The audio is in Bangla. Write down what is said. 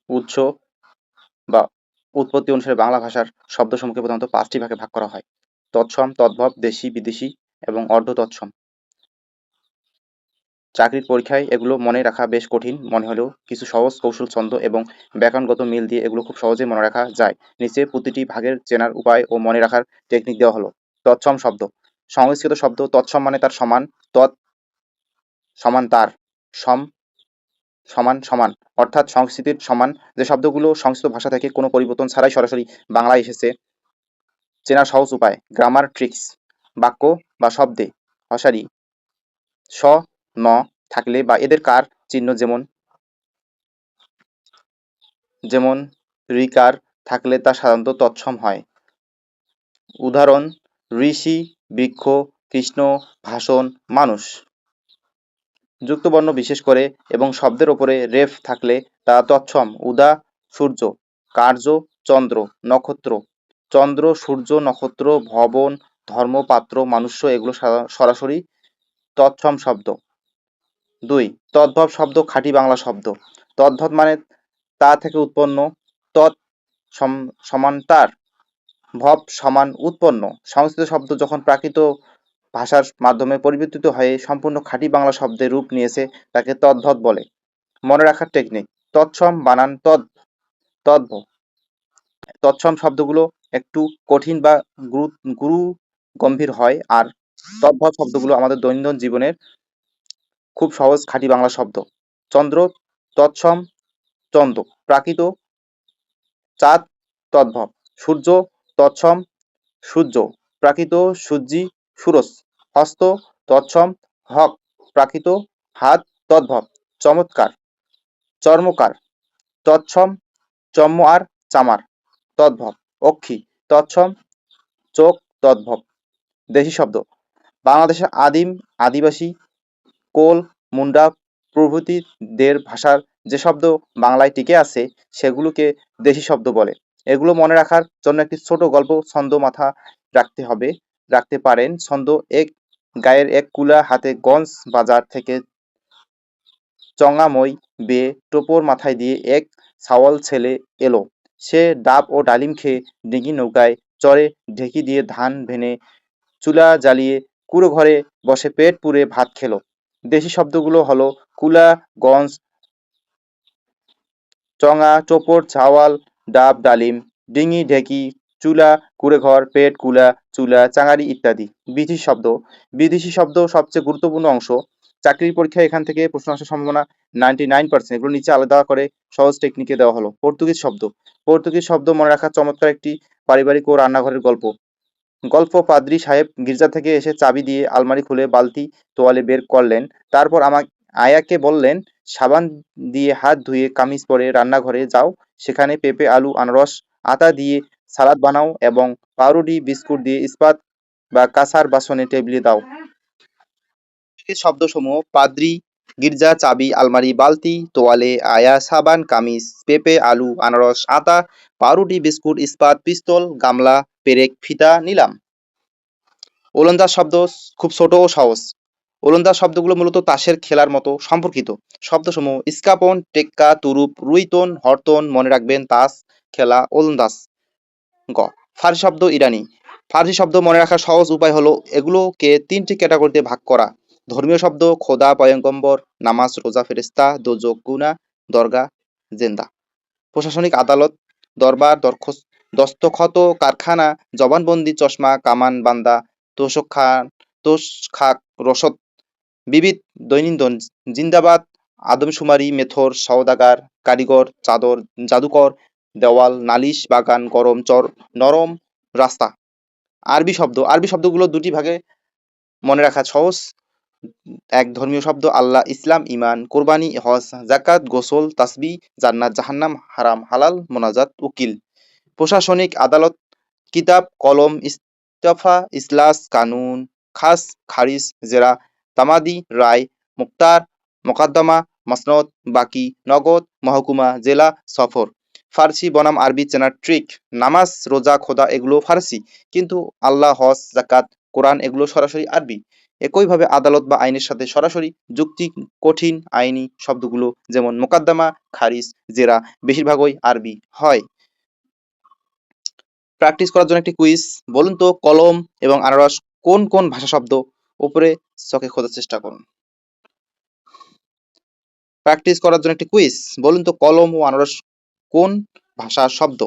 উৎস বা উৎপত্তি অনুসারে বাংলা ভাষার শব্দসমূহকে প্রধানত ৫টি ভাগে ভাগ করা হয়। তৎসম, তদ্ভব, দেশি, বিদেশি এবং অর্ধ তৎসম। চাকরির পরীক্ষায় এগুলো মনে রাখা বেশ কঠিন মনে হলেও কিছু সহজ কৌশল, ছন্দ এবং ব্যাকরণগত মিল দিয়ে এগুলো খুব সহজেই মনে রাখা যায়। নিচে প্রতিটি ভাগের চেনার উপায় ও মনে রাখার টেকনিক দেওয়া হলো। তৎসম শব্দ। সংস্কৃত শব্দ তৎসম মানে তার সমান, তৎ সমান তার, সম সমান সমান, অর্থাৎ সংস্কৃতির সমান। যে শব্দগুলো সংস্কৃত ভাষা থেকে কোনো পরিবর্তন ছাড়াই সরাসরি বাংলায় এসেছে, চেনার সহজ উপায়, গ্রামার ট্রিক্স। বাক্য বা শব্দে হসারি স ন থাকলে বা এদের কার চিহ্ন যেমন যেমন ঋকার থাকলে তা সাধারণত তৎসম হয়। উদাহরণ: ঋষি, বৃক্ষ, কৃষ্ণ, ভাষণ, মানুষ। যুক্তবর্ণ বিশেষ করে এবং শব্দের ওপরে রেফ থাকলে তা তৎসম। উদা সূর্য, কার্য চন্দ্র, নক্ষত্র। চন্দ্র, সূর্য, নক্ষত্র, ভবন, ধর্ম, পাত্র, মানুষ্য এগুলো সরাসরি তৎসম শব্দ। ২. তদ্ভব শব্দ খাঁটি বাংলা শব্দ। তদ্ভব মানে তা থেকে উৎপন্ন, তৎ সমান তার, ভব সমান উৎপন্ন। সংস্কৃত শব্দ যখন প্রাকৃত ভাষার মাধ্যমে পরিবর্তিত হয়ে সম্পূর্ণ খাঁটি বাংলা শব্দের রূপ নিয়েছে তাকে তদ্ভব বলে। মনে রাখার টেকনিক: তৎসম বানান তদ্ভ। তৎসম শব্দগুলো একটু কঠিন বা গুরু গম্ভীর হয়, আর তদ্ভব শব্দগুলো আমাদের দৈনন্দিন জীবনের খুব সহজ খাঁটি বাংলা শব্দ। চন্দ্র তৎসম চন্দ্র, প্রাকৃত চাঁদ তদ্ভব। সূর্য তৎসম সূর্য, প্রাকৃত সূর্যি সুরস। হস্ত তৎসম হক, প্রাকৃত হাত তদ্ভব। চমৎকার চর্মকার তৎসম চম্ম আর চামার তদ্ভব। অক্ষি তৎসম চোখ তদ্ভব। দেশি শব্দ: বাংলাদেশের আদিম আদিবাসী, কোল, মুন্ডা প্রভৃতিদের ভাষার যে শব্দ বাংলায় টিকে আছে সেগুলোকে দেশি শব্দ বলে। এগুলো মনে রাখার জন্য একটি ছোট গল্প ছন্দ মাথা রাখতে পারেন। ছন্দ: এক গায়ের এক কুলা হাতে গঞ্জ বাজার থেকে চঙাময় বেয়ে টোপর মাথায় দিয়ে এক ছাওয়াল ছেলে এলো। সে ডাব ও ডালিম খেয়ে ডিঙি নৌকায় চড়ে ঢেঁকি দিয়ে ধান ভেনে চুলা জ্বালিয়ে কুঁড়ো ঘরে বসে পেট পুড়ে ভাত খেলো। দেশি শব্দগুলো হলো কুলা, গঞ্জ, চঙা, টোপর, ছাওয়াল, ডাব, ডালিম, ডিঙি, ঢেঁকি, চুলা, কুঁড়েঘর, পেট, কুলা, চুলা, চাঙারি ইত্যাদি। বিদেশি শব্দ: বিদেশি শব্দ সবচেয়ে গুরুত্বপূর্ণ অংশ। চাকরির পরীক্ষায় এখান থেকে প্রশ্ন আসার সম্ভাবনা 99%। এগুলো নিচে আলাদা করে সহজ টেকনিকে দেওয়া হলো। পর্তুগিজ শব্দ। পর্তুগিজ শব্দ মনে রাখার চমৎকার একটি পারিবারিক ও রান্নাঘরের গল্প। পাদ্রী সাহেব গির্জা থেকে এসে চাবি দিয়ে আলমারি খুলে বালতি তোয়ালে বের করলেন। তারপর আয়াকে বললেন, সাবান দিয়ে হাত ধুয়ে কামিজ পরে রান্নাঘরে যাও, সেখানে পেঁপে, আলু, আনারস, আতা দিয়ে সালাদ বানাও এবং পাউরুটি বিস্কুট দিয়ে ইস্পাত বা কাঁসার বাসনে টেবিলে দাও। শব্দসমূহ: পাদ্রী, গির্জা, চাবি, আলমারি, বালতি, তোয়ালে, আয়া, সাবান, কামিজ, পেঁপে, আলু, আনারস, আতা, পাউরুটি, বিস্কুট, ইস্পাত, পিস্তল, গামলা, পেরেক, ফিতা, নিলাম। ওলন্দাজ শব্দ খুব ছোট ও সহজ। ওলন্দাজ শব্দগুলো মূলত তাসের খেলার মতো সম্পর্কিত। শব্দসমূহ: ইস্কাপন, টেক্কা, তুরুপ, রুইতন, হরতন। মনে রাখবেন তাস খেলা ওলন্দাজ। গ. ফার্সি শব্দ ইরানি। ফার্সি শব্দ মনে রাখার সহজ উপায় হলো এগুলোকে 3টি ক্যাটাগরিতে ভাগ করা। ধর্মীয় শব্দ: খোদা, পয়গম্বর, নামাজ, রোজা, ফেরেশতা, দোজক, গুনাহ, দরগা, জেন্দা। প্রশাসনিক: আদালত, দরবার, দস্তখত, কারখানা, জবানবন্দি, চশমা, কামান, বান্দা, তোশখাক, রসদ। বিবিধ: দৈনন্দিন, জিন্দাবাদ, আদমশুমারি, মেথর, সওদাগার, কারিগর, চাদর, জাদুকর, দেওয়াল, নালিশ, বাগান, গরম, চর, নরম, রাস্তা। আরবি শব্দ। আরবি শব্দগুলো 2টি ভাগে মনে রাখা সহজ। এক. ধর্মীয় শব্দ: আল্লাহ, ইসলাম, ইমান, কোরবানি, হজ, জাকাত, গোসল, তাসবিহ, জান্নাত, জাহান্নাম, হারাম, হালাল, মোনাজাত, উকিল। প্রশাসনিক: আদালত, কিতাব, কলম, ইস্তফা, ইজলাস, কানুন, খাস, খারিজ, জেরা, তামাদি, রায়, মুক্তার, মোকদ্দমা, মাসনদ, বাকি, নগদ, মহকুমা, জেলা, সফর। ফার্সি বনাম আরবি চেনার ট্রিক: নামাজ, রোজা, খোদা এগুলো ফার্সি, কিন্তু আল্লাহ, হজ, জাকাত, কোরআন এগুলো সরাসরি আরবি। একইভাবে আদালত বা আইনের সাথে সরাসরি যুক্তি কঠিন আইনি শব্দগুলো যেমন মোকদ্দমা, খারিজ, জেরা বেশিরভাগই আরবি হয়। প্র্যাকটিস করার জন্য একটি কুইজ। বলুন তো কলম এবং আনারস কোন কোন ভাষা শব্দ? উপরে চকে খোঁজার চেষ্টা করুন। প্র্যাকটিস করার জন্য একটি কুইজ। বলুন তো কলম ও আনারস কোন ভাষার শব্দ?